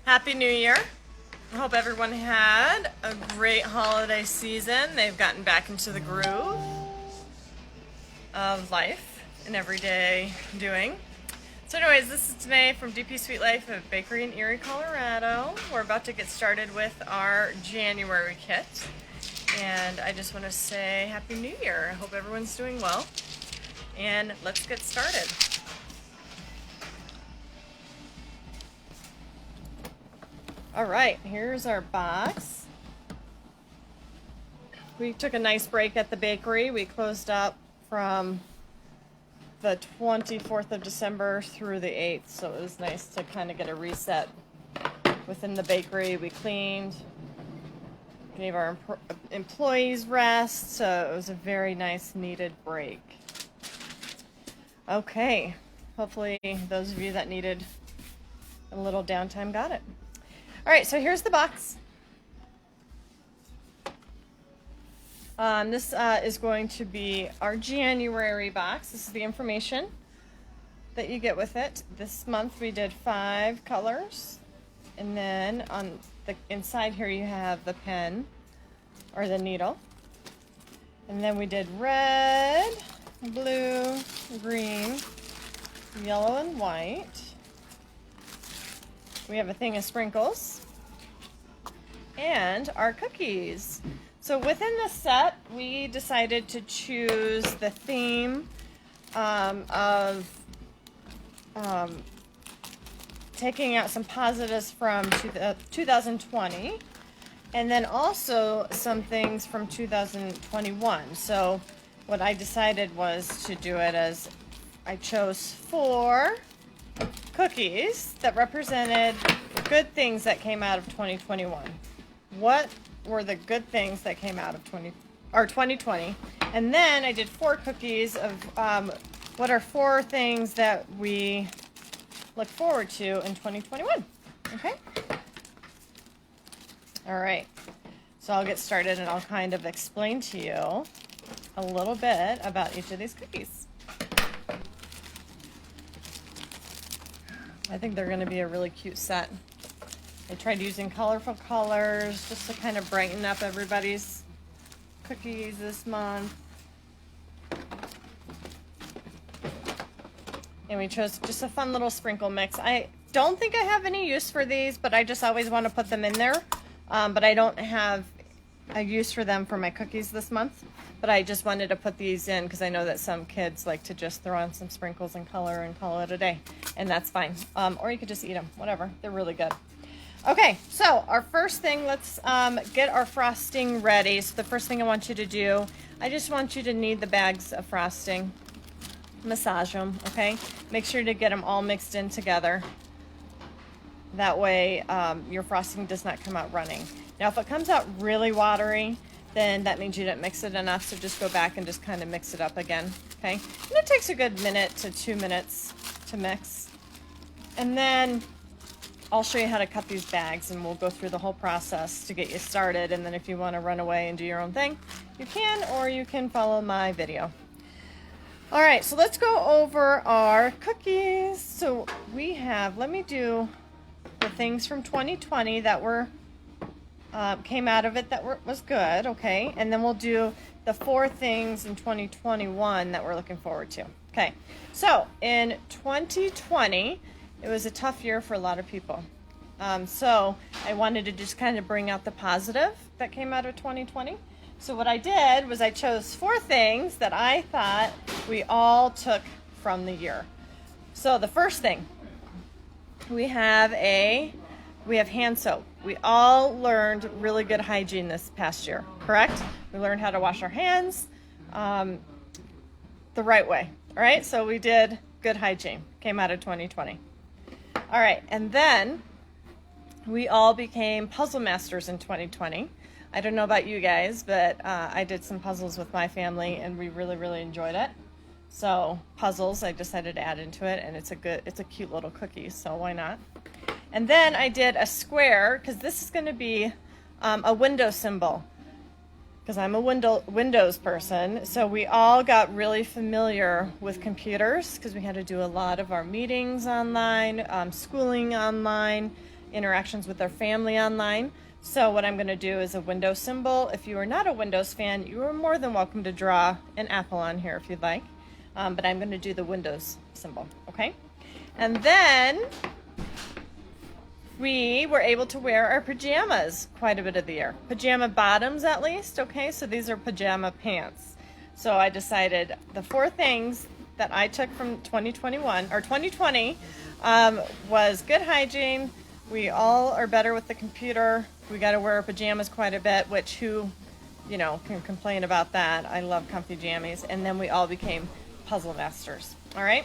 Happy New Year. I hope everyone had a great holiday season. They've gotten back into the groove of life and everyday doing. So anyways, this is Danae from DP Sweet Life of Bakery in Erie, Colorado. We're about to get started with our January kit. And I just want to say Happy New Year. I hope everyone's doing well. And let's get started. All right, here's our box. We took a nice break at the bakery. We closed up from the 24th of December through the 8th, so it was nice to kind of get a reset within the bakery. We cleaned, gave our employees rest, so it was a very nice needed break. Okay, hopefully those of you that needed a little downtime got it. All right, so here's the box. This is going to be our January box. This is the information that you get with it. This month we did 5 colors. And then on the inside here you have the pen or the needle. And then we did red, blue, green, yellow, and white. We have a thing of sprinkles and our cookies. So within the set, we decided to choose the theme of taking out some positives from 2020 and then also some things from 2021. So what I decided was to do it as I chose 4 cookies that represented good things that came out of 2021. What were the good things that came out of 2020? And then I did 4 cookies of what are 4 things that we look forward to in 2021. Okay? All right. So I'll get started and I'll kind of explain to you a little bit about each of these cookies. I think they're going to be a really cute set. I tried using colorful colors just to kind of brighten up everybody's cookies this month. And we chose just a fun little sprinkle mix. I don't think I have any use for these, but I just always want to put them in there. But I don't have a use for them for my cookies this month. But I just wanted to put these in because I know that some kids like to just throw on some sprinkles and color and call it a day. And that's fine. Or you could just eat them, whatever. They're really good. Okay, so our first thing, let's get our frosting ready. So the first thing I want you to do, I just want you to knead the bags of frosting. Massage them, okay? Make sure to get them all mixed in together. That way your frosting does not come out running. Now if it comes out really watery, then that means you didn't mix it enough, so just go back and just kind of mix it up again, okay? And it takes a good 1 to 2 minutes to mix. And then I'll show you how to cut these bags and we'll go through the whole process to get you started. And then if you want to run away and do your own thing, you can, or you can follow my video. All right, so let's go over our cookies. So we have, let me do the things from 2020 that were came out of it that was good, okay? And then we'll do the 4 things in 2021 that we're looking forward to. Okay, so in 2020, it was a tough year for a lot of people. So I wanted to just kind of bring out the positive that came out of 2020. So what I did was I chose 4 things that I thought we all took from the year. So the first thing, we have hand soap. We all learned really good hygiene this past year, correct? We learned how to wash our hands the right way, all right? So we did good hygiene, came out of 2020. All right, and then we all became puzzle masters in 2020. I don't know about you guys, but I did some puzzles with my family and we really, really enjoyed it. So puzzles, I decided to add into it, and it's a cute little cookie, so why not? And then I did a square, because this is going to be a window symbol, because I'm a Windows person. So we all got really familiar with computers, because we had to do a lot of our meetings online, schooling online, interactions with their family online. So what I'm going to do is a window symbol. If you are not a Windows fan, you are more than welcome to draw an apple on here if you'd like. But I'm going to do the Windows symbol, okay? And then we were able to wear our pajamas quite a bit of the year. Pajama bottoms, at least, okay? So these are pajama pants. So I decided the 4 things that I took from 2021 or 2020 was good hygiene. We all are better with the computer. We got to wear our pajamas quite a bit, which who, you know, can complain about that? I love comfy jammies. And then we all became puzzle masters. All right.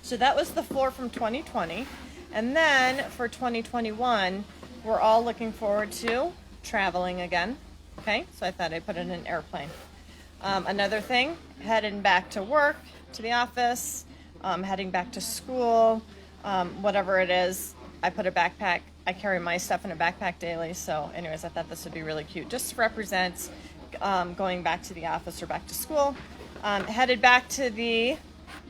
So that was the 4 from 2020. And then for 2021, we're all looking forward to traveling again. Okay. So I thought I'd put it in an airplane. Another thing, heading back to work, to the office, heading back to school, whatever it is. I put a backpack. I carry my stuff in a backpack daily. So anyways, I thought this would be really cute. Just represents going back to the office or back to school. Headed back to the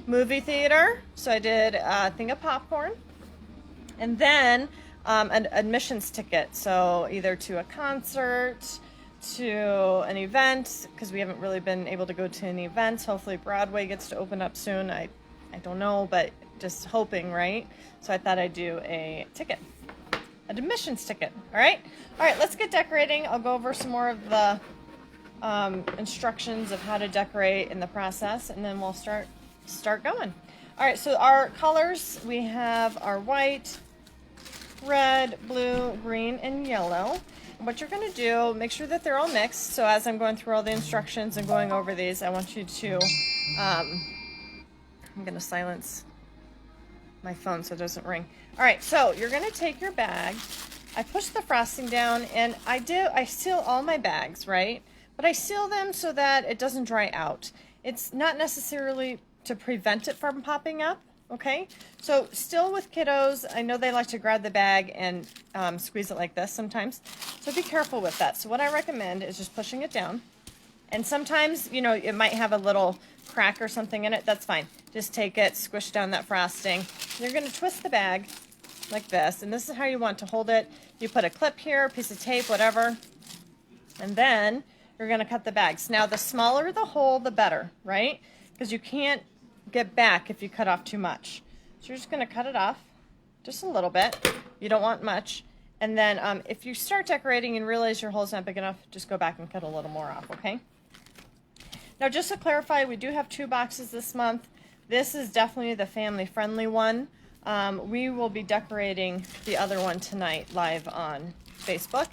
movie theater. So I did a thing of popcorn. And then an admissions ticket. So either to a concert, to an event, because we haven't really been able to go to any events. Hopefully Broadway gets to open up soon. I don't know, but just hoping, right? So I thought I'd do a ticket, an admissions ticket. All right, let's get decorating. I'll go over some more of the instructions of how to decorate in the process, and then we'll start going. All right, so our colors, we have our white, red, blue, green, and yellow. What you're going to do, make sure that they're all mixed. So as I'm going through all the instructions and going over these, I want you to, I'm going to silence my phone so it doesn't ring. All right, so you're going to take your bag. I push the frosting down, and I seal all my bags, right? But I seal them so that it doesn't dry out. It's not necessarily to prevent it from popping up. Okay, so still with kiddos, I know they like to grab the bag and squeeze it like this sometimes. So be careful with that. So what I recommend is just pushing it down. And sometimes, you know, it might have a little crack or something in it. That's fine. Just take it, squish down that frosting. You're going to twist the bag like this. And this is how you want to hold it. You put a clip here, a piece of tape, whatever. And then you're going to cut the bags. Now, the smaller the hole, the better, right? Because you can't get back if you cut off too much. So you're just going to cut it off just a little bit. You don't want much. And then if you start decorating and realize your hole's not big enough, just go back and cut a little more off, okay? Now, just to clarify, we do have 2 boxes this month. This is definitely the family-friendly one. We will be decorating the other one tonight live on Facebook.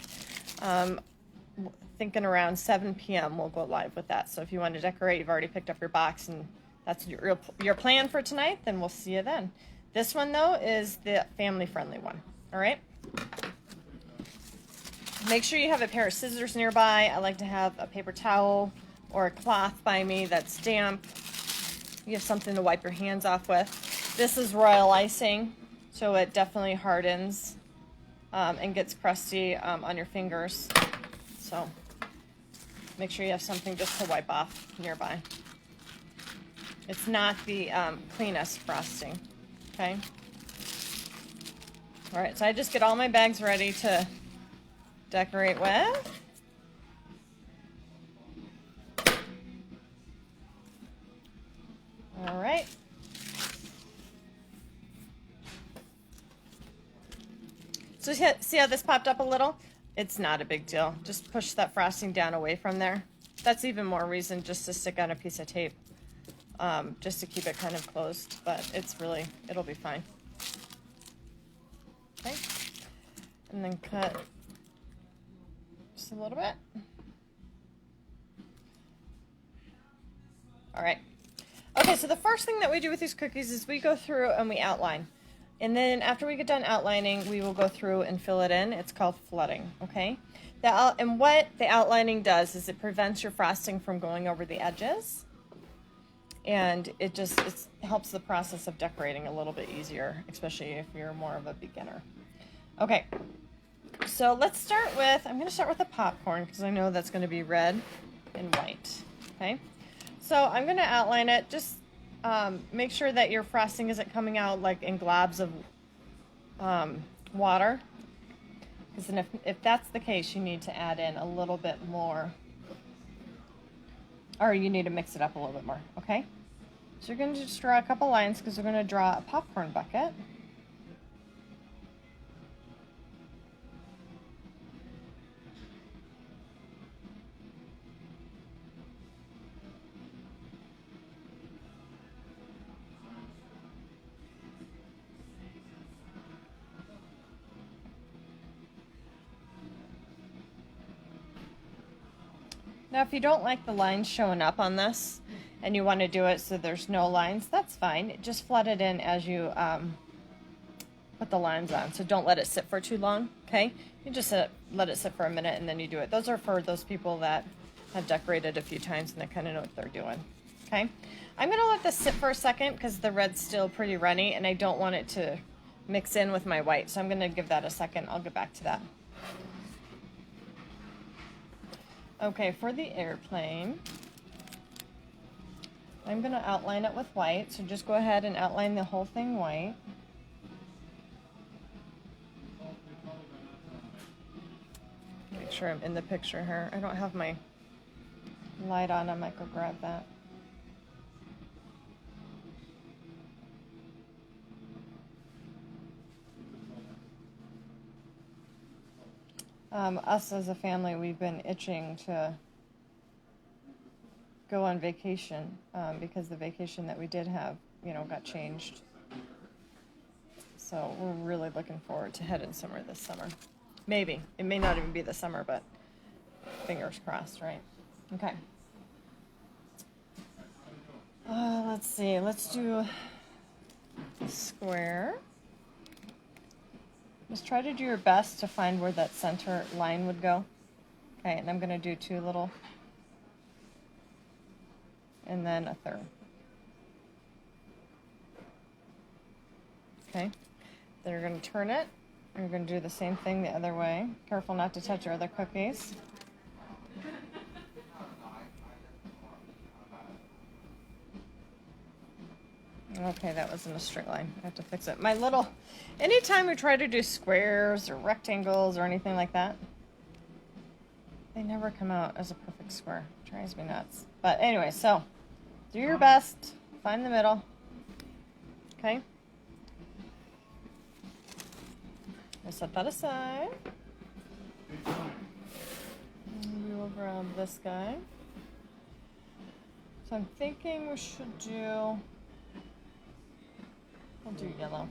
Thinking around 7 p.m. we'll go live with that. So if you want to decorate, you've already picked up your box and that's your plan for tonight, then we'll see you then. This one, though, is the family-friendly one, all right? Make sure you have a pair of scissors nearby. I like to have a paper towel or a cloth by me that's damp. You have something to wipe your hands off with. This is royal icing, so it definitely hardens and gets crusty on your fingers. So make sure you have something just to wipe off nearby. It's not the cleanest frosting, okay? All right, so I just get all my bags ready to decorate with. All right. So see how this popped up a little? It's not a big deal. Just push that frosting down away from there. That's even more reason just to stick on a piece of tape. Just to keep it kind of closed, but it'll be fine. Okay, and then cut just a little bit. All right. Okay, so the first thing that we do with these cookies is we go through and we outline. And then after we get done outlining, we will go through and fill it in. It's called flooding, okay? And what the outlining does is it prevents your frosting from going over the edges. And it helps the process of decorating a little bit easier, especially if you're more of a beginner. Okay, so let's start with, I'm going to start with the popcorn because I know that's going to be red and white, okay? So I'm going to outline it. Just make sure that your frosting isn't coming out like in globs of water. Because then if that's the case, you need to add in a little bit more, or you need to mix it up a little bit more, okay? So you're going to just draw a couple lines because we're going to draw a popcorn bucket. Now, if you don't like the lines showing up on this and you want to do it so there's no lines, that's fine. Just flood it in as you put the lines on. So don't let it sit for too long, okay? You just let it sit for a minute and then you do it. Those are for those people that have decorated a few times and they kind of know what they're doing, okay? I'm going to let this sit for a second because the red's still pretty runny and I don't want it to mix in with my white. So I'm going to give that a second. I'll get back to that. Okay, for the airplane, I'm going to outline it with white, so just go ahead and outline the whole thing white. Make sure I'm in the picture here. I don't have my light on, I might go grab that. Us as a family, we've been itching to go on vacation because the vacation that we did have, you know, got changed. So we're really looking forward to heading somewhere this summer. Maybe. It may not even be the summer, but fingers crossed, right? Okay. Let's see. Let's do a square. Just try to do your best to find where that center line would go. Okay, and I'm going to do two little, and then a third. Okay, then you're going to turn it, and you're going to do the same thing the other way. Careful not to touch your other cookies. Okay, that wasn't a straight line. I have to fix it. Anytime we try to do squares or rectangles or anything like that, they never come out as a perfect square. It drives me nuts. But anyway, so do your best. Find the middle. Okay? We'll set that aside. And we will grab this guy. So I'm thinking we should do... We'll do yellow.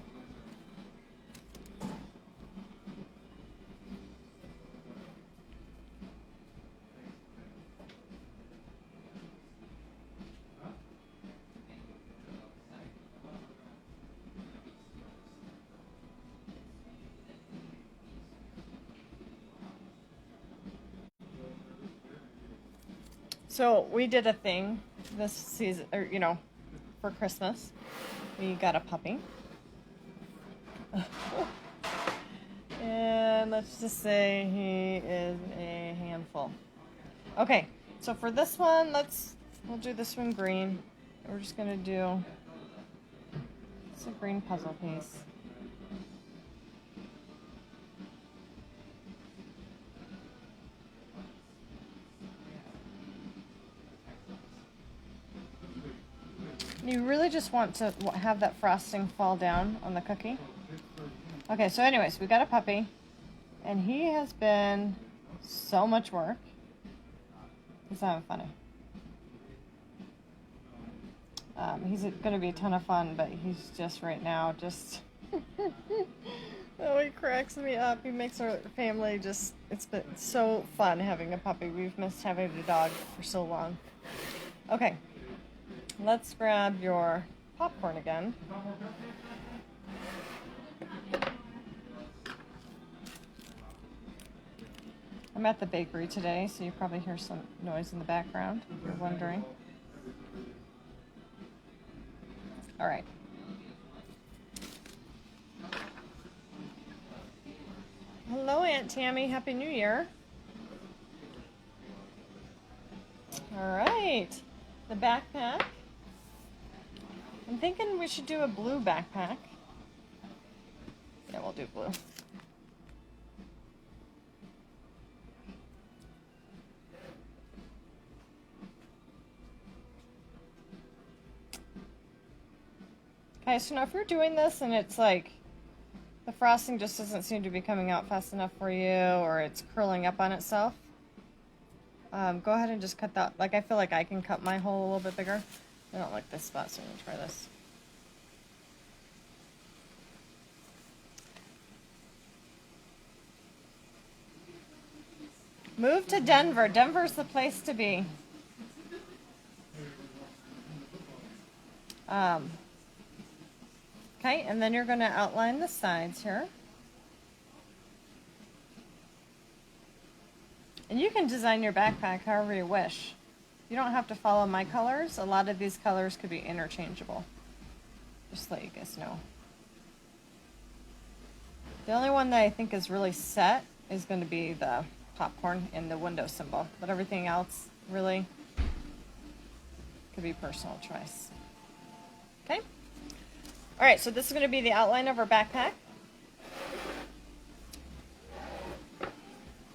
So we did a thing this season, or you know, for Christmas. We got a puppy. And let's just say he is a handful. Okay, so for this one, we'll do this one green. We're just gonna do, it's a green puzzle piece. You really just want to have that frosting fall down on the cookie. Okay, so anyways, we got a puppy, and he has been so much work. He's having funny. He's going to be a ton of fun, but he's just right now just... Oh, he cracks me up. He makes our family just... It's been so fun having a puppy. We've missed having a dog for so long. Okay. Let's grab your popcorn again. I'm at the bakery today, so you probably hear some noise in the background, if you're wondering. All right. Hello, Aunt Tammy. Happy New Year. All right. The backpack. I'm thinking we should do a blue backpack. Yeah, we'll do blue. Okay, so now if you're doing this and it's like the frosting just doesn't seem to be coming out fast enough for you, or it's curling up on itself, go ahead and just cut that. Like, I feel like I can cut my hole a little bit bigger. I don't like this spot, so I'm gonna try this. Move to Denver. Denver's the place to be. Okay, and then you're going to outline the sides here. And you can design your backpack however you wish. You don't have to follow my colors. A lot of these colors could be interchangeable. Just to let you guys know. The only one that I think is really set is going to be the popcorn and the window symbol. But everything else really could be personal choice. Okay? All right, so this is going to be the outline of our backpack.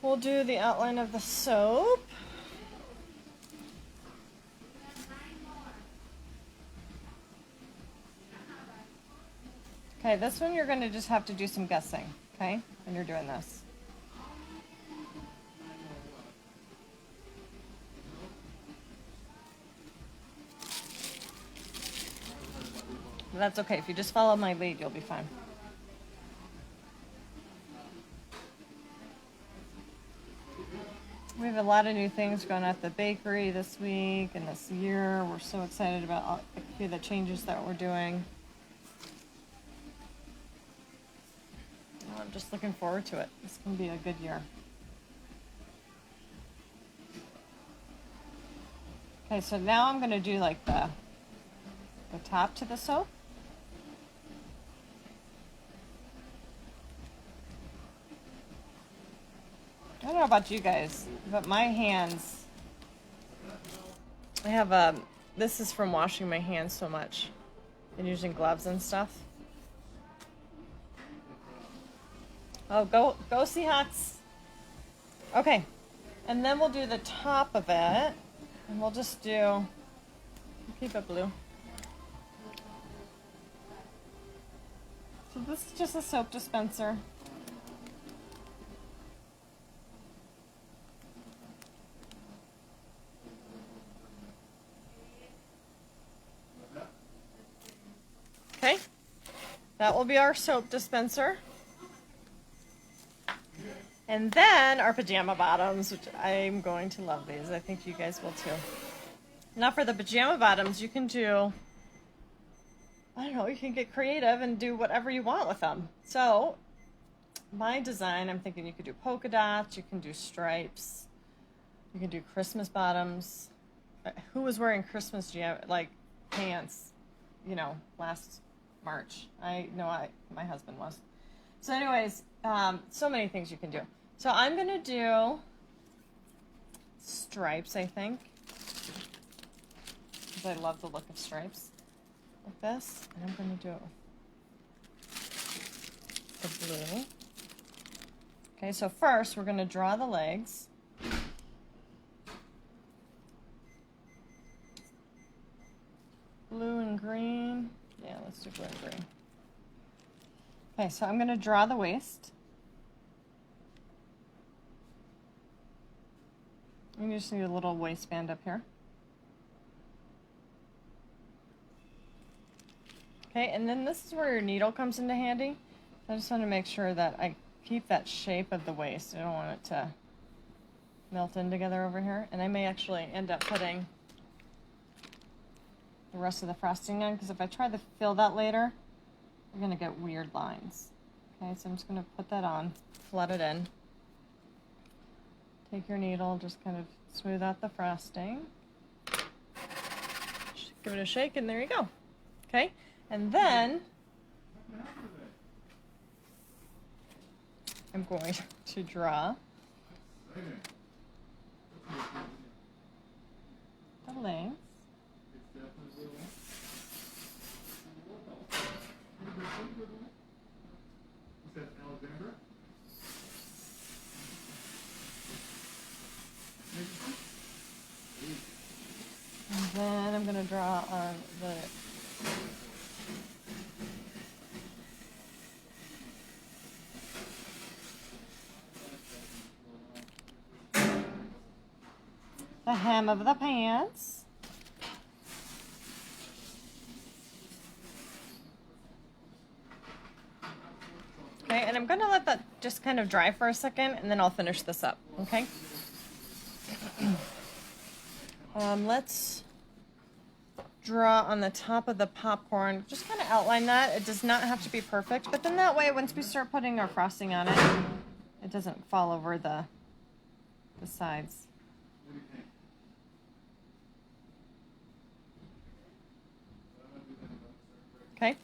We'll do the outline of the soap. Okay, this one you're going to just have to do some guessing, okay, when you're doing this. But that's okay. If you just follow my lead, you'll be fine. We have a lot of new things going on at the bakery this week and this year. We're so excited about a few of the changes that we're doing. I'm just looking forward to it. It's going to be a good year. Okay, so now I'm going to do like the top to the soap. I don't know about you guys, but my hands, I have this is from washing my hands so much and using gloves and stuff. Oh, go Seahawks. Okay, and then we'll do the top of it, and we'll just do, keep it blue. So this is just a soap dispenser. Okay, that will be our soap dispenser. And then our pajama bottoms, which I'm going to love these. I think you guys will too. Now for the pajama bottoms, you can do, I don't know, you can get creative and do whatever you want with them. So my design, I'm thinking you could do polka dots, you can do stripes, you can do Christmas bottoms. Who was wearing Christmas like pants, you know, last March? I know my husband was. So anyways, so many things you can do. So I'm going to do stripes, I think, because I love the look of stripes like this. And I'm going to do it with the blue. Okay, so first we're going to draw the legs. Blue and green. Yeah, let's do blue and green. Okay, so I'm going to draw the waist. And you just need a little waistband up here. Okay, and then this is where your needle comes into handy. I just want to make sure that I keep that shape of the waist. I don't want it to melt in together over here. And I may actually end up putting the rest of the frosting on, because if I try to fill that later, you're going to get weird lines. Okay, so I'm just going to put that on, flood it in. Take your needle, just kind of smooth out the frosting. Give it a shake, and there you go. Okay, and then I'm going to draw the legs. And then I'm going to draw on the hem of the pants. Okay, and I'm going to let that just kind of dry for a second, and then I'll finish this up, okay? Let's draw on the top of the popcorn. Just kind of outline that. It does not have to be perfect, but then that way, once we start putting our frosting on it, it doesn't fall over the sides. Okay.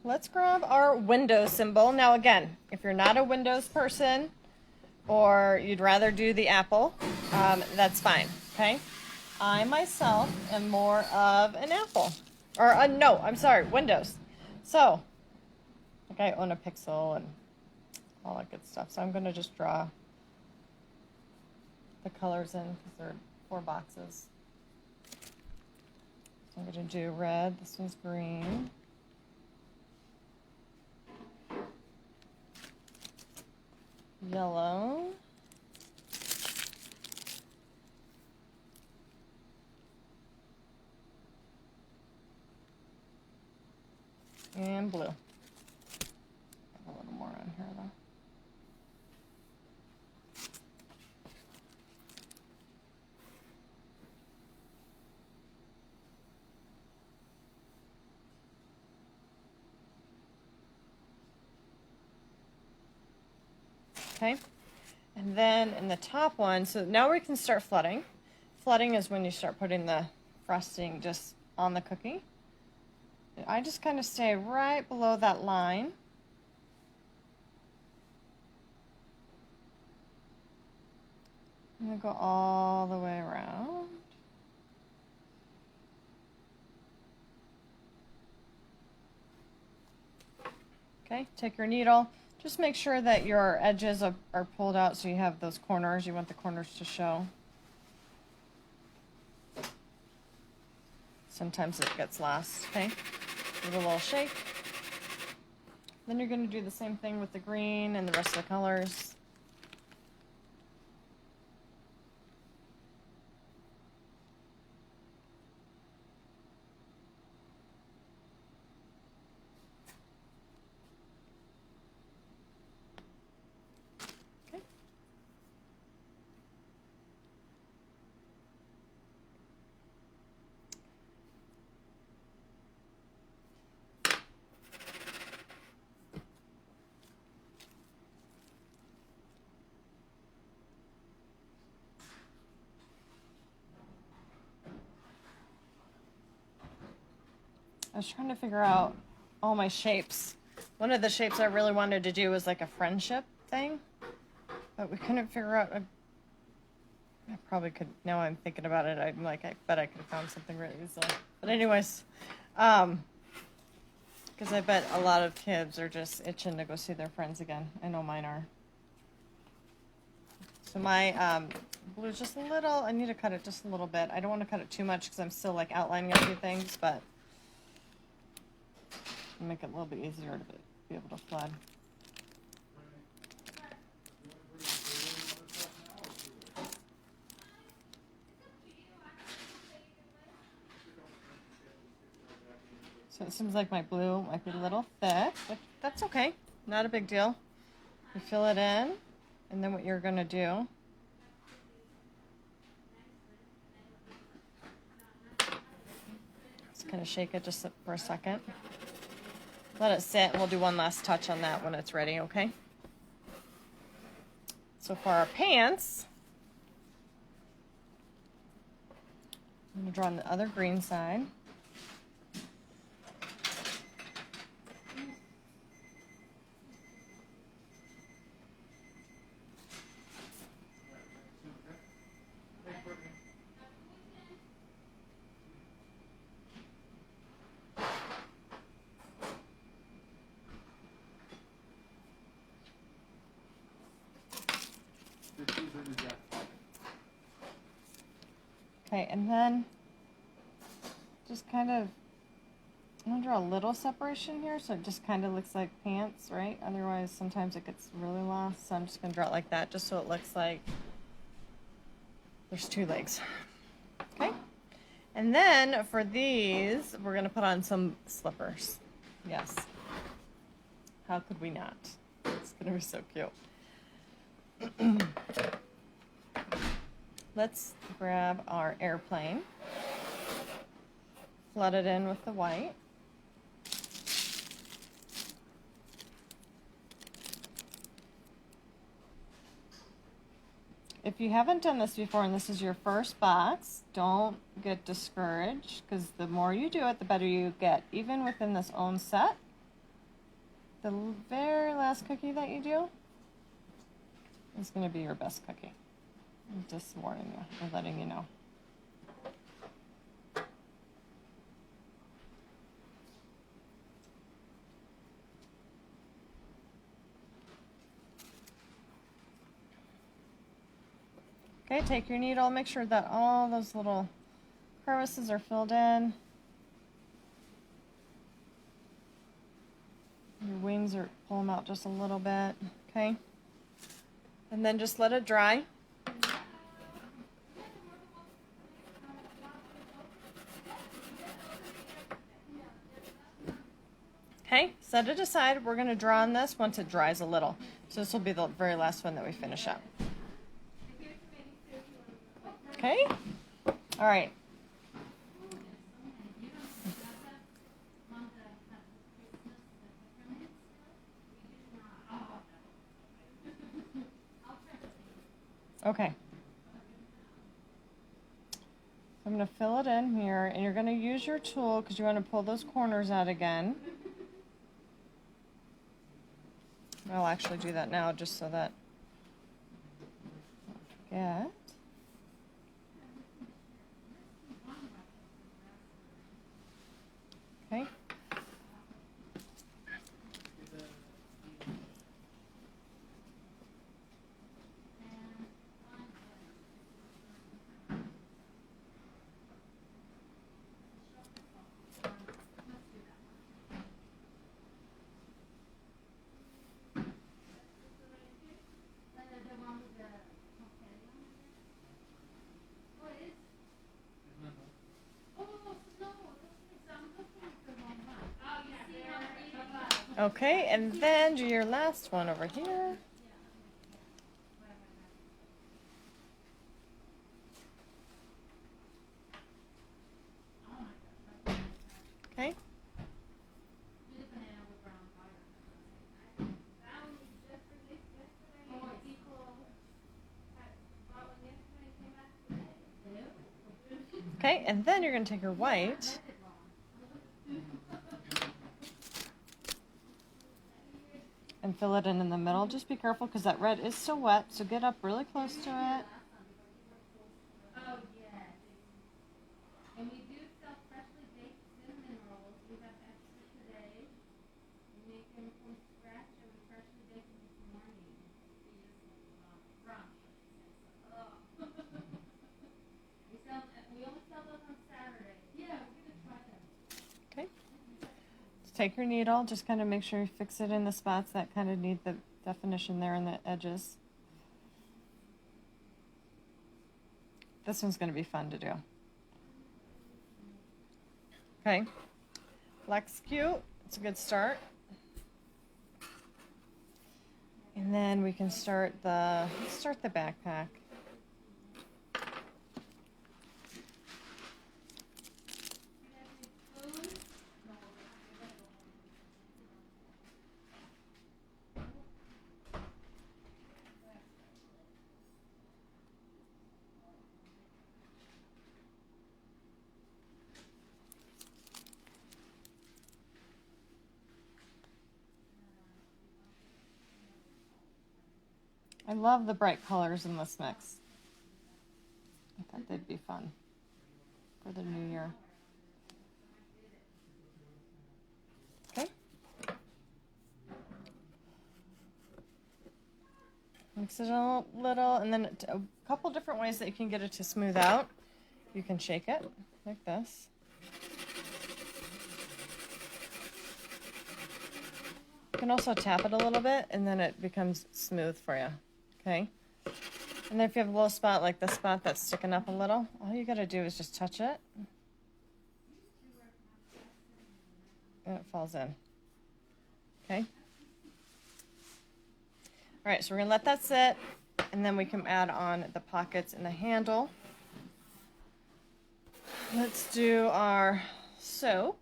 Let's grab our Windows symbol. Now again, if you're not a Windows person or you'd rather do the Apple, that's fine, okay? I myself am more of an Apple. Or no, I'm sorry, Windows. So, like I own a Pixel and all that good stuff. So I'm going to just draw the colors in because there are 4 boxes. So I'm going to do red. This one's green. Yellow. And blue. A little more on here though. Okay, and then in the top one, so now we can start flooding. Flooding is when you start putting the frosting just on the cookie. I just kind of stay right below that line. I'm going to go all the way around. Okay, take your needle. Just make sure that your edges are pulled out so you have those corners. You want the corners to show. Sometimes it gets lost, okay? Give it a little shake. Then you're going to do the same thing with the green and the rest of the colors. I was trying to figure out all my shapes. One of the shapes I really wanted to do was like a friendship thing, but we couldn't figure out I probably could, now I'm thinking about it, I'm like, I bet I could have found something really easily. But anyways, because I bet a lot of kids are just itching to go see their friends again. I know mine are. So my blue's just a little, I need to cut it just a little bit. I don't want to cut it too much because I'm still like outlining a few things, but make it a little bit easier to be able to flood. So it seems like my blue might be a little thick, but that's okay. Not a big deal. You fill it in, and then what you're going to do is kind of shake it just for a second. Let it sit, and we'll do one last touch on that when it's ready, okay? So for our pants, I'm going to draw on the other green side. Okay, and then just kind of, I'm going to draw a little separation here so it just kind of looks like pants, right? Otherwise, sometimes it gets really lost. So I'm just going to draw it like that just so it looks like there's two legs. Okay? And then for these, we're going to put on some slippers. Yes. How could we not? It's going to be so cute. Let's grab our airplane. Flood it in with the white. If you haven't done this before and this is your first box, don't get discouraged, because the more you do it, the better you get. Even within this own set, the very last cookie that you do is going to be your best cookie. I'm just warning you, or letting you know. Okay, take your needle, make sure that all those little crevices are filled in. Your wings are, pull them out just a little bit, okay? And then just let it dry. Okay, set it aside. We're going to draw on this once it dries a little. So this will be the very last one that we finish up. Okay? All right. Okay. I'm going to fill it in here, and you're going to use your tool because you want to pull those corners out again. I'll actually do that now just so that I don't forget. Okay. Okay, and then do your last one over here. Okay. Okay, and then you're going to take your white and fill it in the middle. Just be careful because that red is still wet, so get up really close to it. Take your needle, just kind of make sure you fix it in the spots that kind of need the definition there in the edges. This one's going to be fun to do. Okay, black's cute. It's a good start. And then we can start let's start the backpack. I love the bright colors in this mix. I thought they'd be fun for the new year. Okay. Mix it a little, and then a couple different ways that you can get it to smooth out. You can shake it like this. You can also tap it a little bit, and then it becomes smooth for you, okay? And then if you have a little spot like the spot that's sticking up a little, all you gotta do is just touch it, and it falls in, okay? All right, so we're gonna let that sit, and then we can add on the pockets and the handle. Let's do our soap.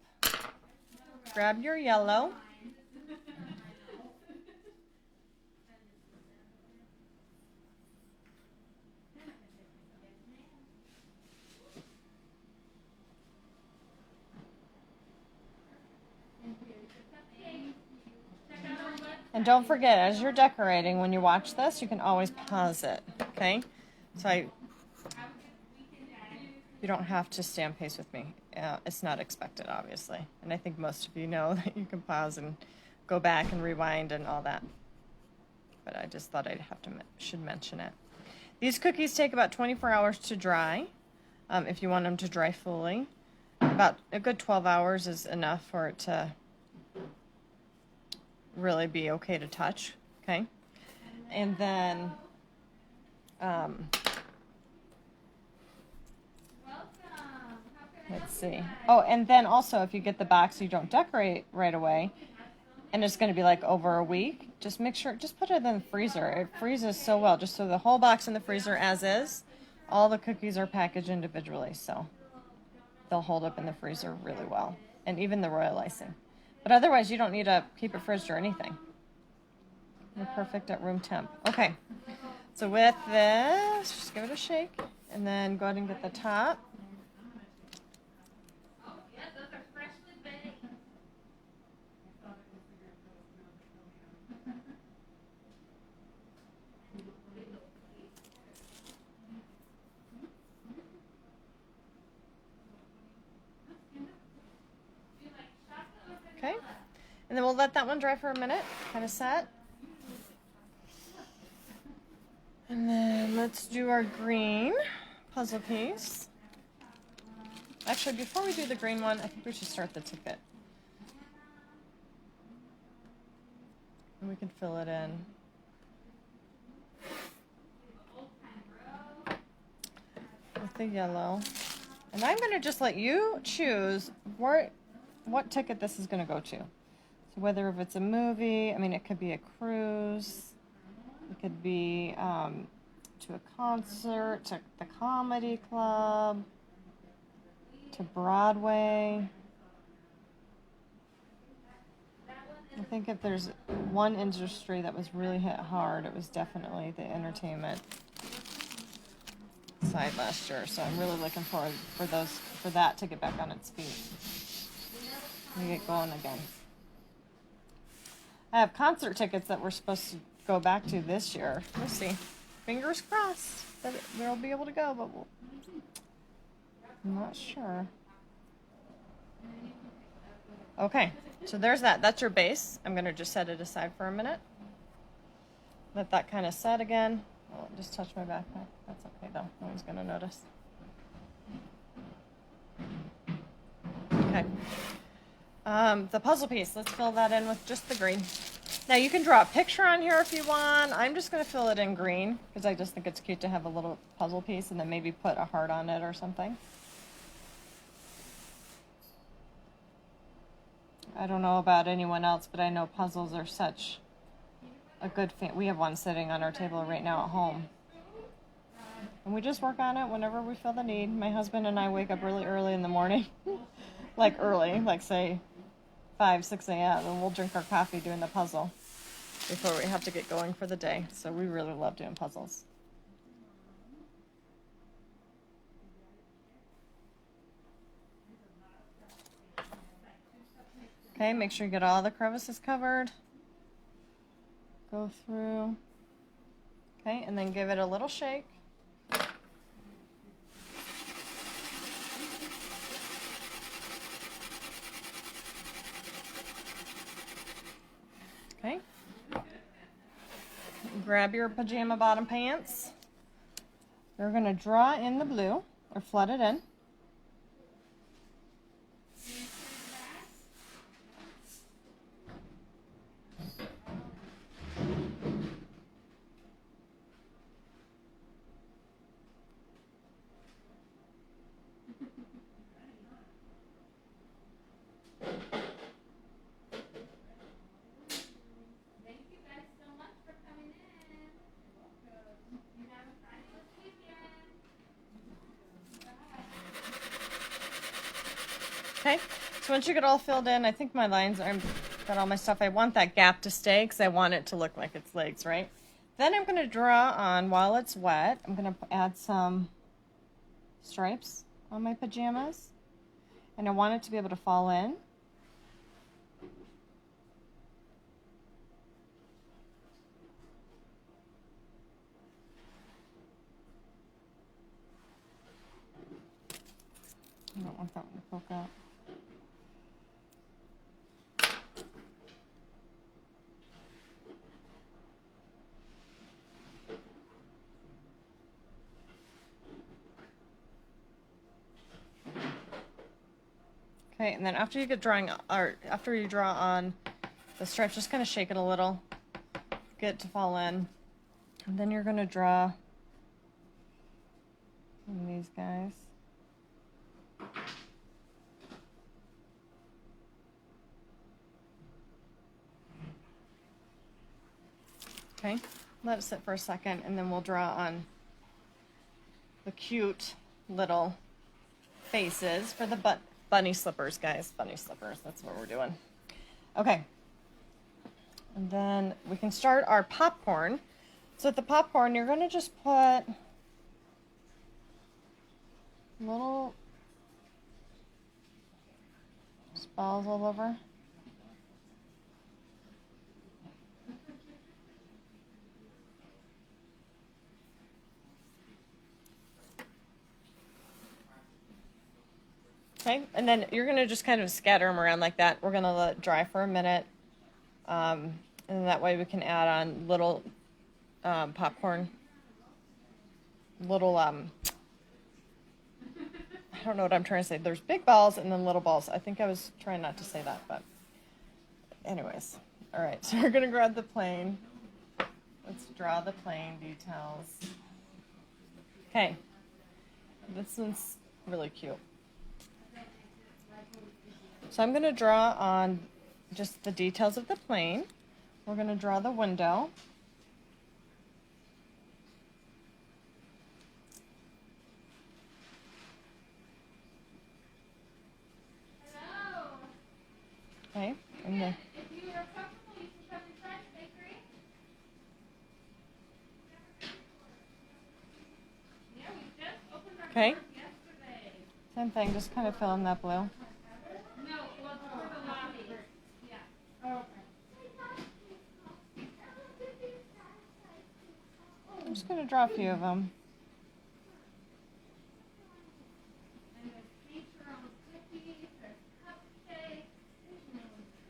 Grab your yellow. And don't forget, as you're decorating, when you watch this, you can always pause it, okay? So you don't have to stay on pace with me. It's not expected, obviously. And I think most of you know that you can pause and go back and rewind and all that. But I just thought should mention it. These cookies take about 24 hours to dry, if you want them to dry fully. About a good 12 hours is enough for it to really be okay to touch, okay? And then let's see. Oh, and then also if you get the box, you don't decorate right away, and it's going to be like over a week, just make sure, just put it in the freezer. It freezes so well. Just throw the whole box in the freezer as is. All the cookies are packaged individually, so they'll hold up in the freezer really well, and even the royal icing. But otherwise, you don't need to keep it frizzed or anything. You're perfect at room temp. Okay, so with this, just give it a shake, and then go ahead and get the top. Okay, and then we'll let that one dry for a minute, kind of set. And then let's do our green puzzle piece. Actually, before we do the green one, I think we should start the ticket. And we can fill it in. With the yellow. And I'm going to just let you choose what ticket this is going to go to. So whether if it's a movie, I mean, it could be a cruise. It could be to a concert, to the comedy club, to Broadway. I think if there's one industry that was really hit hard, it was definitely the entertainment side last year. So I'm really looking forward for that to get back on its feet and get going again. I have concert tickets that we're supposed to go back to this year. We'll see. Fingers crossed that they'll be able to go, but I'm not sure. Okay, so there's that. That's your base. I'm going to just set it aside for a minute. Let that kind of set again. I'll just touch my backpack. That's okay, though. No one's going to notice. Okay. The puzzle piece, let's fill that in with just the green. Now you can draw a picture on here if you want. I'm just going to fill it in green because I just think it's cute to have a little puzzle piece and then maybe put a heart on it or something. I don't know about anyone else, but I know puzzles are such a good thing. We have one sitting on our table right now at home. And we just work on it whenever we feel the need. My husband and I wake up really early in the morning. like say 5, 6 a.m. and we'll drink our coffee doing the puzzle before we have to get going for the day. So we really love doing puzzles. Okay, make sure you get all the crevices covered. Go through. Okay, and then give it a little shake. Okay. Grab your pajama bottom pants. You're going to draw in the blue, or flood it in. Okay, so once you get all filled in, I think my lines are, got all my stuff. I want that gap to stay because I want it to look like it's legs, right? Then I'm going to draw on, while it's wet, I'm going to add some stripes on my pajamas. And I want it to be able to fall in. I don't want that one to poke out. Okay, and then after you get drawing, or after you draw on the stripes, just kind of shake it a little, get it to fall in. And then you're going to draw on these guys. Okay, let it sit for a second, and then we'll draw on the cute little faces for the bunny slippers, guys. Bunny slippers, that's what we're doing. Okay, and then we can start our popcorn. So with the popcorn, you're going to just put little balls all over. Okay, and then you're going to just kind of scatter them around like that. We're going to let it dry for a minute. And that way we can add on little popcorn. Little, I don't know what I'm trying to say. There's big balls and then little balls. I think I was trying not to say that, but anyways. All right, so we're going to grab the plane. Let's draw the plane details. Okay, this one's really cute. So I'm going to draw on just the details of the plane. We're going to draw the window. Hello. Okay, and then If you are comfortable, you can come inside the bakery. Yeah, we just opened our okay, doors yesterday. same thing, just kind of fill in that blue. No, it was for the lobby. Yeah. Oh, I'm just going to draw a few of them. and there's cakes around cookies, there's cupcakes,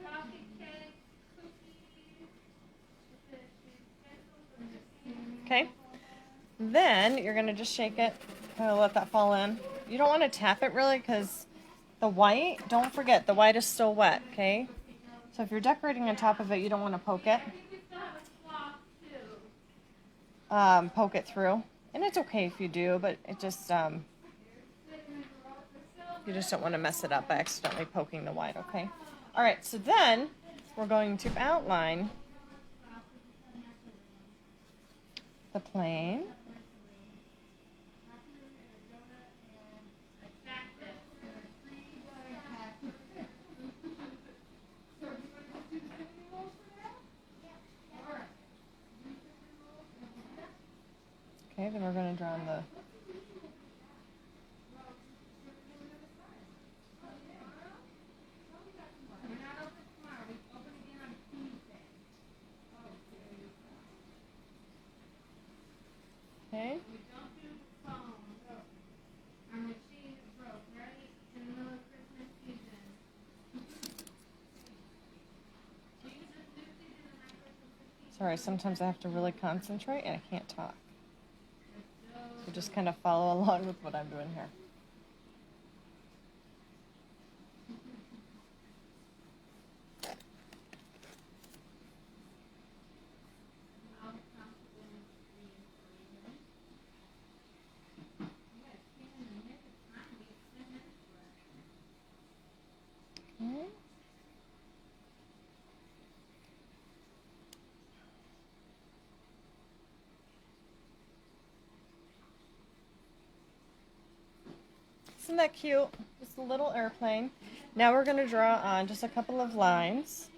coffee cakes, cookies. Okay, then you're going to just shake it, kind of let that fall in. You don't want to tap it really because the white, don't forget, the white is still wet, okay? So if you're decorating on top of it, you don't want to poke it. We still have a cloth too. Poke it through. And it's okay if you do, but it just, you just don't want to mess it up by accidentally poking the white, okay? All right, so then we're going to outline the plane. Okay, then we're going to draw on the okay. Our machine is broke right in the middle of Christmas season. Sorry, sometimes I have to really concentrate and I can't talk. So just kind of follow along with what I'm doing here. Okay. Isn't that cute? Just a little airplane. Now we're going to draw on just a couple of lines.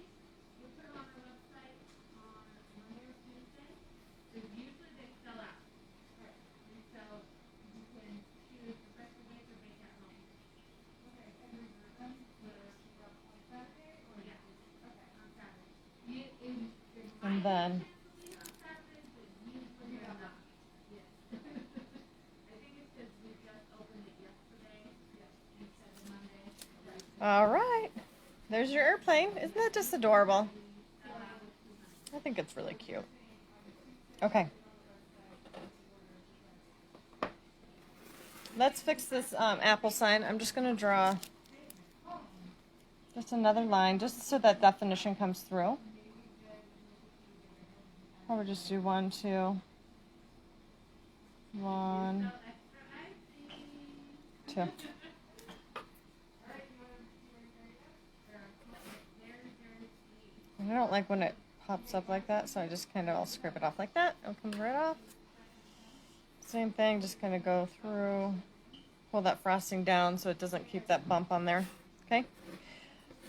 And then all right, there's your airplane. Isn't that just adorable? I think it's really cute. Okay. Let's fix this apple sign. I'm just going to draw just another line just so that definition comes through. I would just do 1, 2, 1, 2. I don't like when it pops up like that, so I just kind of, I'll scrape it off like that. It comes right off. Same thing, just kind of go through, pull that frosting down so it doesn't keep that bump on there. Okay.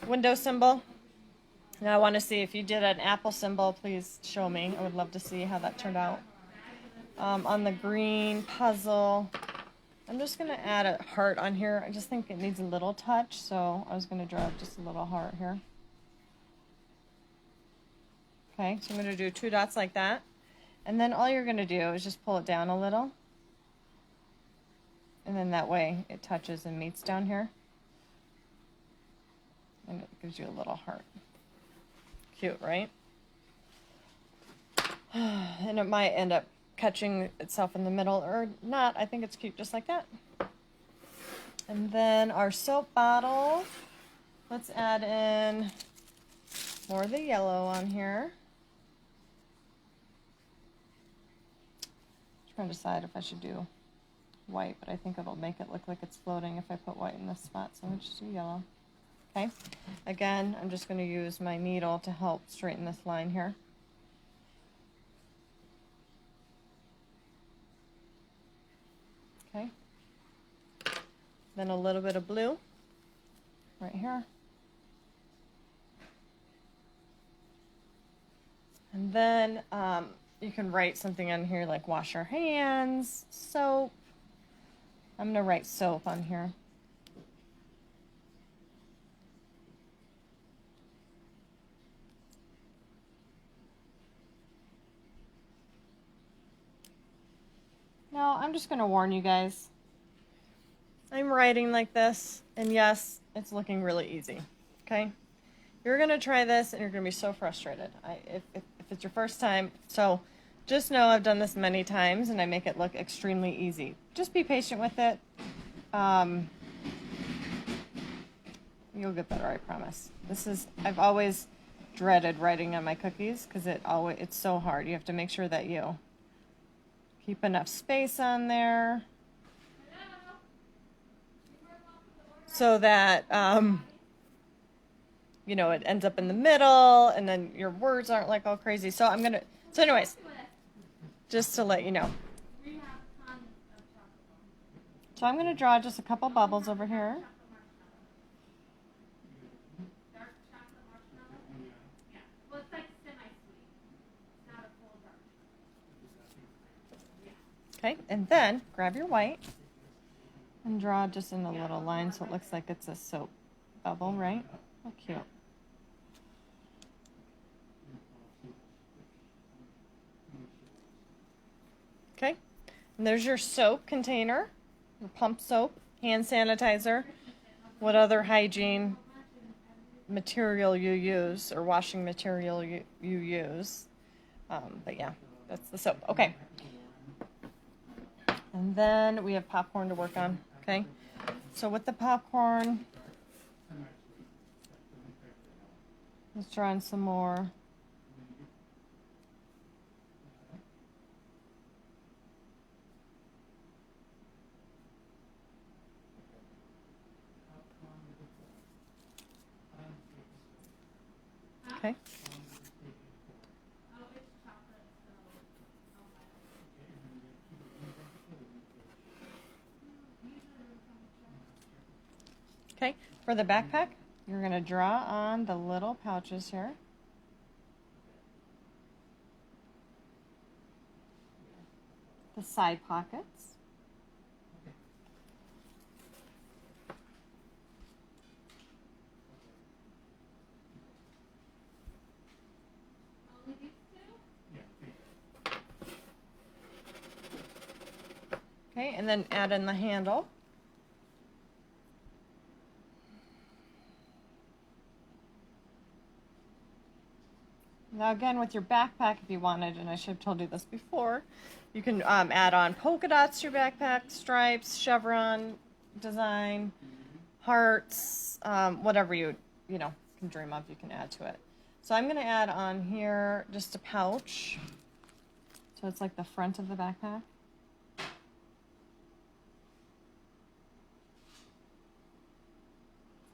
Window symbol. Now I want to see if you did an apple symbol, please show me. I would love to see how that turned out. On the green puzzle, I'm just going to add a heart on here. I just think it needs a little touch, so I was going to draw just a little heart here. Okay, so I'm going to do 2 dots like that. And then all you're going to do is just pull it down a little. And then that way it touches and meets down here. And it gives you a little heart. Cute, right? And it might end up catching itself in the middle or not. I think it's cute just like that. And then our soap bottle. Let's add in more of the yellow on here. I'm trying to decide if I should do white, but I think it'll make it look like it's floating if I put white in this spot. So I'm going to just do yellow. Okay, again, I'm just going to use my needle to help straighten this line here. Okay, then a little bit of blue right here. And then you can write something on here like wash your hands, soap. I'm going to write soap on here. Now, I'm just going to warn you guys. I'm writing like this, and yes, it's looking really easy, okay? You're going to try this, and you're going to be so frustrated if it's your first time. So just know I've done this many times, and I make it look extremely easy. Just be patient with it. You'll get better, I promise. I've always dreaded writing on my cookies because it's so hard. You have to make sure that you keep enough space on there so that, you know, it ends up in the middle and then your words aren't like all crazy. So anyways, just to let you know. So I'm going to draw just a couple bubbles over here. Okay, and then grab your white and draw just in a little line so it looks like it's a soap bubble, right? How cute. Okay, and there's your soap container, your pump soap, hand sanitizer, what other hygiene material you use or washing material you use. But yeah, that's the soap. Okay. And then we have popcorn to work on, okay? So with the popcorn, let's draw in some more. Okay. Okay, for the backpack, you're going to draw on the little pouches here. The side pockets. Only these two? Okay, and then add in the handle. Now again, with your backpack, if you wanted, and I should have told you this before, you can add on polka dots to your backpack, stripes, chevron design, hearts, whatever you can dream of, you can add to it. So I'm going to add on here just a pouch. So it's like the front of the backpack.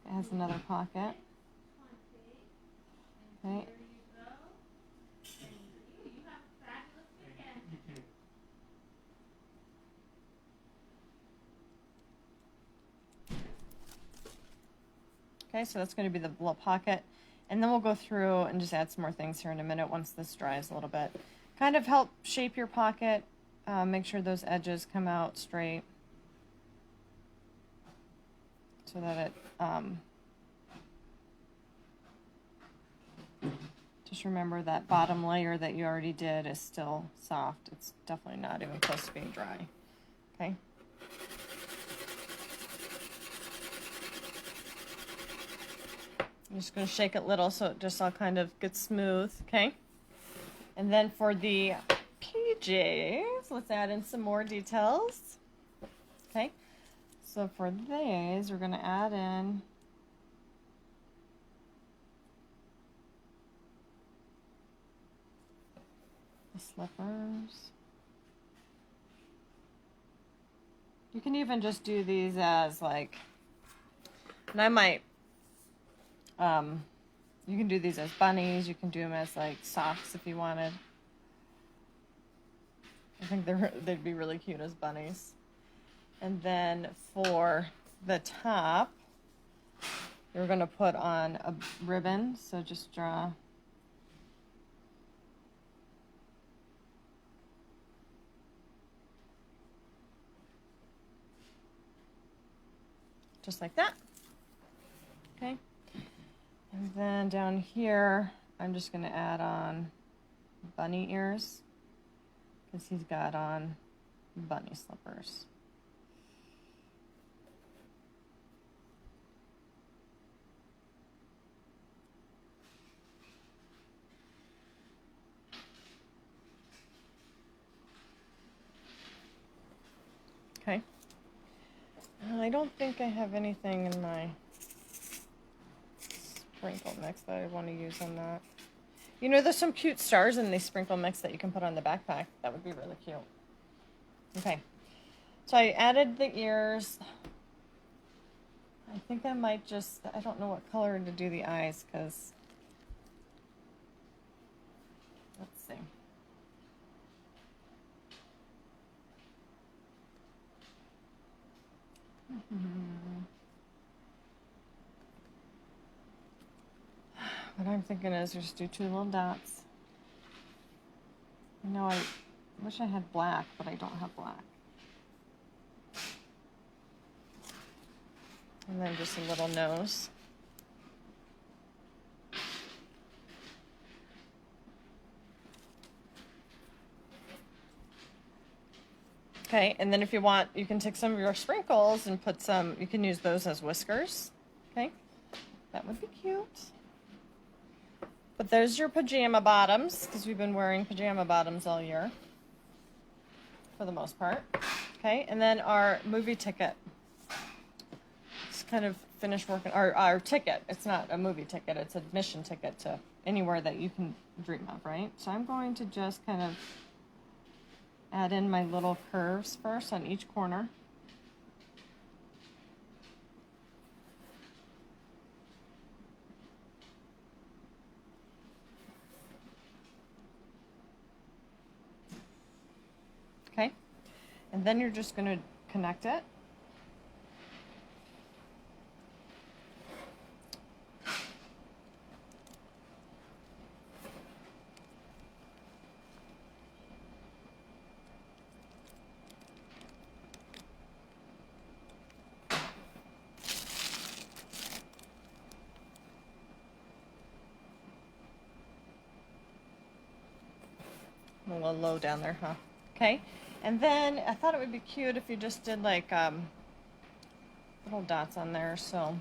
It has another pocket. Okay. Okay, so that's going to be the little pocket. And then we'll go through and just add some more things here in a minute once this dries a little bit. Kind of help shape your pocket. Make sure those edges come out straight so that it... just remember that bottom layer that you already did is still soft. It's definitely not even close to being dry. Okay. I'm just going to shake it little so it just all kind of gets smooth, okay? And then for the PJs, let's add in some more details. Okay, so for these, we're going to add in the slippers. You can even just do these as like, and I might, you can do these as bunnies. You can do them as like socks if you wanted. I think they'd be really cute as bunnies. And then for the top, you're going to put on a ribbon. So just draw just like that. Okay. And then down here, I'm just going to add on bunny ears because he's got on bunny slippers. Okay. I don't think I have anything in my sprinkle mix that I want to use on that. You know, there's some cute stars in these sprinkle mix that you can put on the backpack. That would be really cute. Okay. So I added the ears. I think I might just, I don't know what color to do the eyes because, let's see. What I'm thinking is just do two little dots. You know, I wish I had black, but I don't have black. And then just a little nose. Okay, and then if you want, you can take some of your sprinkles and put some, you can use those as whiskers. Okay, that would be cute. But there's your pajama bottoms, because we've been wearing pajama bottoms all year, for the most part. Okay, and then our movie ticket. It's kind of finished working, our ticket. It's not a movie ticket, it's an admission ticket to anywhere that you can dream of, right? So I'm going to just kind of add in my little curves first on each corner. Okay, and then you're just going to connect it. little low down there, huh? Okay. And then I thought it would be cute if you just did like little dots on there, so.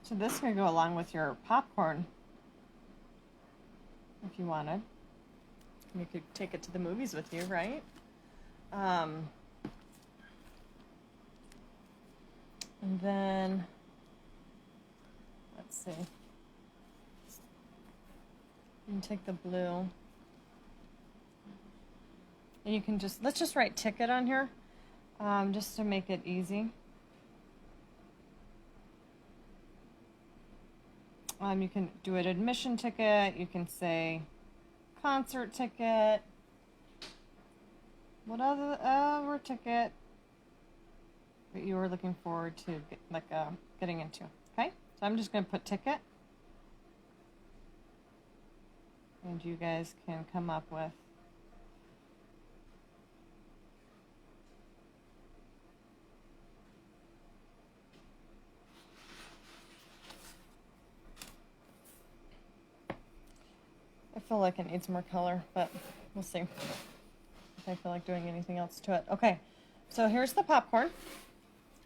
So this could go along with your popcorn if you wanted. You could take it to the movies with you, right? And then, let's see. You can take the blue. And you can just, let's just write ticket on here, just to make it easy. You can do an admission ticket, you can say concert ticket, whatever ticket that you were looking forward to getting into. Okay, so I'm just going to put ticket, and you guys can come up with I feel like it needs more color, but we'll see if I feel like doing anything else to it. Okay, so here's the popcorn.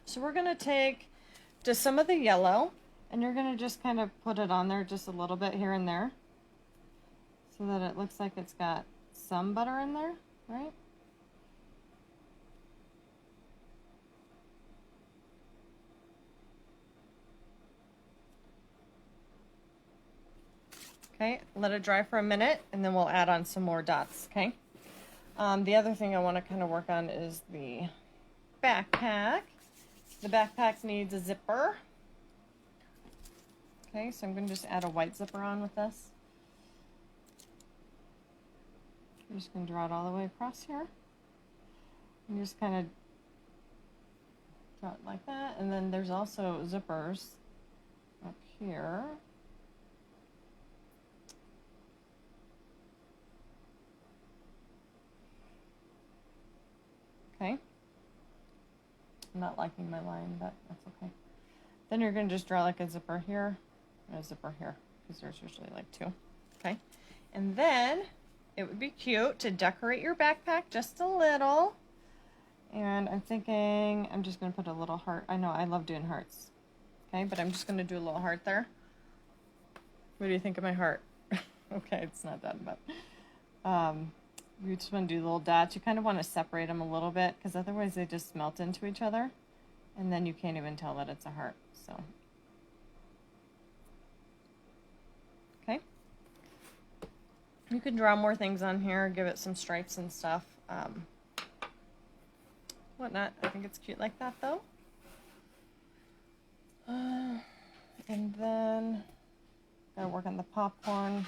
So we're gonna take just some of the yellow, and you're gonna just kind of put it on there just a little bit here and there, so that it looks like it's got some butter in there, right? Okay, let it dry for a minute, and then we'll add on some more dots, okay? The other thing I want to kind of work on is the backpack. The backpack needs a zipper. Okay, so I'm going to just add a white zipper on with this. I'm just going to draw it all the way across here. And just kind of draw it like that. And then there's also zippers up here. Okay. I'm not liking my line, but that's okay. Then you're going to just draw like a zipper here and a zipper here, because there's usually like two. Okay. And then it would be cute to decorate your backpack just a little. And I'm thinking I'm just going to put a little heart. I know I love doing hearts. Okay, but I'm just going to do a little heart there. What do you think of my heart? Okay, it's not done, but you just want to do little dots. You kind of want to separate them a little bit, because otherwise they just melt into each other, and then you can't even tell that it's a heart. So, okay. You can draw more things on here, give it some stripes and stuff, whatnot. I think it's cute like that, though. And then gotta work on the popcorn.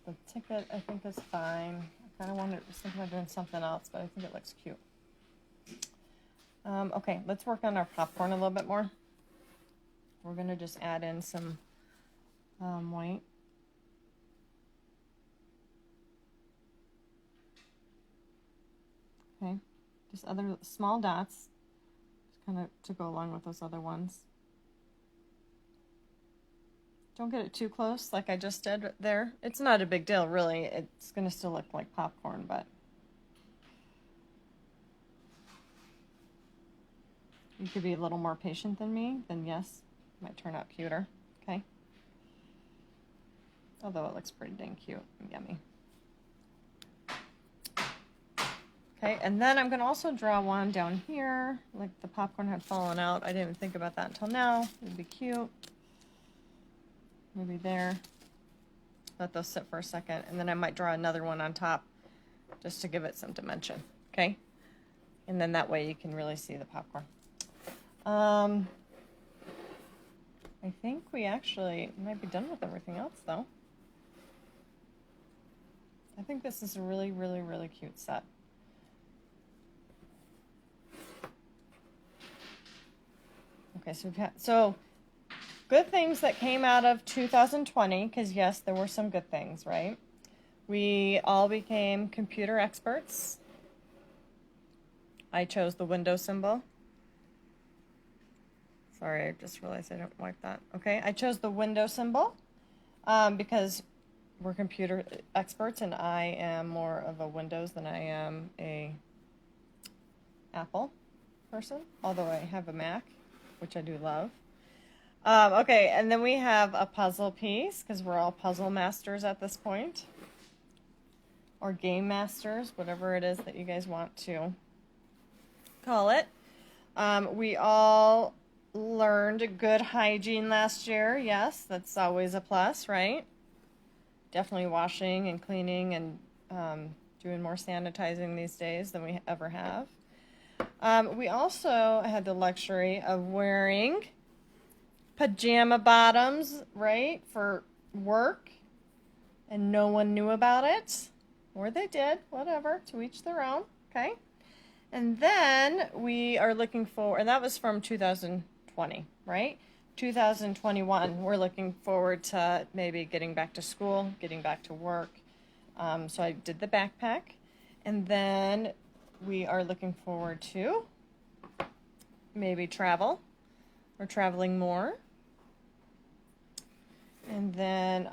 The ticket, I think, is fine. I kind of was thinking about doing something else, but I think it looks cute. Okay, let's work on our popcorn a little bit more. We're going to just add in some white. Okay, just other small dots, just kind of to go along with those other ones. Don't get it too close like I just did there. It's not a big deal, really. It's going to still look like popcorn, but you could be a little more patient than me, then yes, it might turn out cuter, okay? Although it looks pretty dang cute and yummy. Okay, and then I'm going to also draw one down here, like the popcorn had fallen out. I didn't even think about that until now. It'd be cute. Maybe there. Let those sit for a second, and then I might draw another one on top just to give it some dimension, okay? And then that way you can really see the popcorn. I think we actually might be done with everything else, though. I think this is a really, really, really cute set. Okay, so we've had, so good things that came out of 2020, because yes, there were some good things, right? We all became computer experts. I chose the window symbol. Sorry, I just realized I don't like that. Okay, I chose the window symbol because we're computer experts, and I am more of a Windows than I am a Apple person, although I have a Mac, which I do love. Okay, and then we have a puzzle piece, because we're all puzzle masters at this point. Or game masters, whatever it is that you guys want to call it. We all learned good hygiene last year. Yes, that's always a plus, right? Definitely washing and cleaning and doing more sanitizing these days than we ever have. We also had the luxury of wearing pajama bottoms, right, for work, and no one knew about it, or they did, whatever, to each their own, okay? And then we are looking forward, and that was from 2020, right? 2021, we're looking forward to maybe getting back to school, getting back to work. So I did the backpack, and then we are looking forward to maybe travel, or traveling more. And then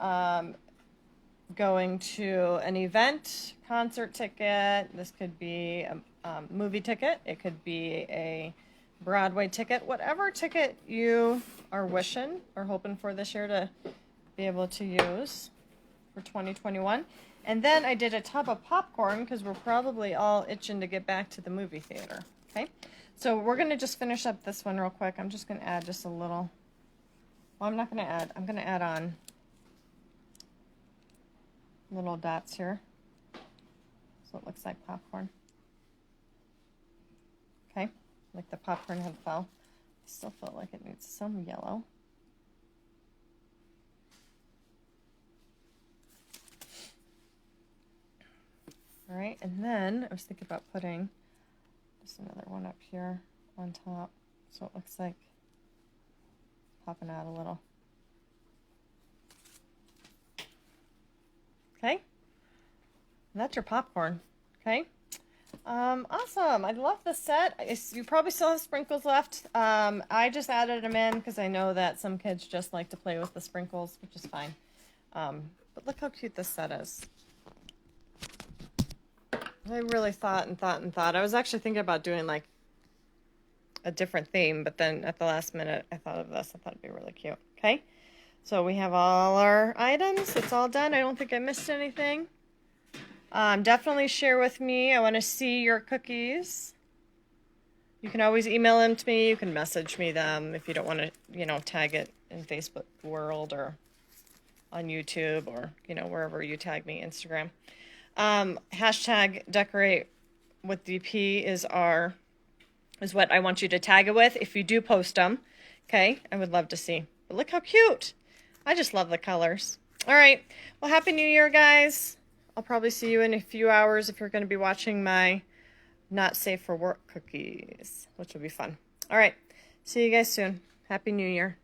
going to an event, concert ticket. This could be a movie ticket. It could be a Broadway ticket. Whatever ticket you are wishing or hoping for this year to be able to use for 2021. And then I did a tub of popcorn because we're probably all itching to get back to the movie theater. Okay, so we're going to just finish up this one real quick. I'm just going to add just a little. Well, I'm not going to add. I'm going to add on little dots here, so it looks like popcorn. Okay, like the popcorn had fell. I still feel like it needs some yellow. All right, and then I was thinking about putting just another one up here on top, so it looks like popping out a little. Okay, and that's your popcorn. Okay, awesome. I love the set. You probably still have sprinkles left. I just added them in because I know that some kids just like to play with the sprinkles, which is fine. But look how cute this set is. I really thought. I was actually thinking about doing like a different theme, but then at the last minute I thought of this. I thought it'd be really cute. Okay, so we have all our items. It's all done. I don't think I missed anything. Definitely share with me. I want to see your cookies. You can always email them to me. You can message me them if you don't want to, tag it in Facebook world or on YouTube or, wherever you tag me, Instagram. Hashtag decorate with DP is what I want you to tag it with if you do post them. Okay, I would love to see. But look how cute. I just love the colors. All right, well, Happy New Year, guys. I'll probably see you in a few hours if you're going to be watching my not safe for work cookies, which will be fun. All right, see you guys soon. Happy New Year.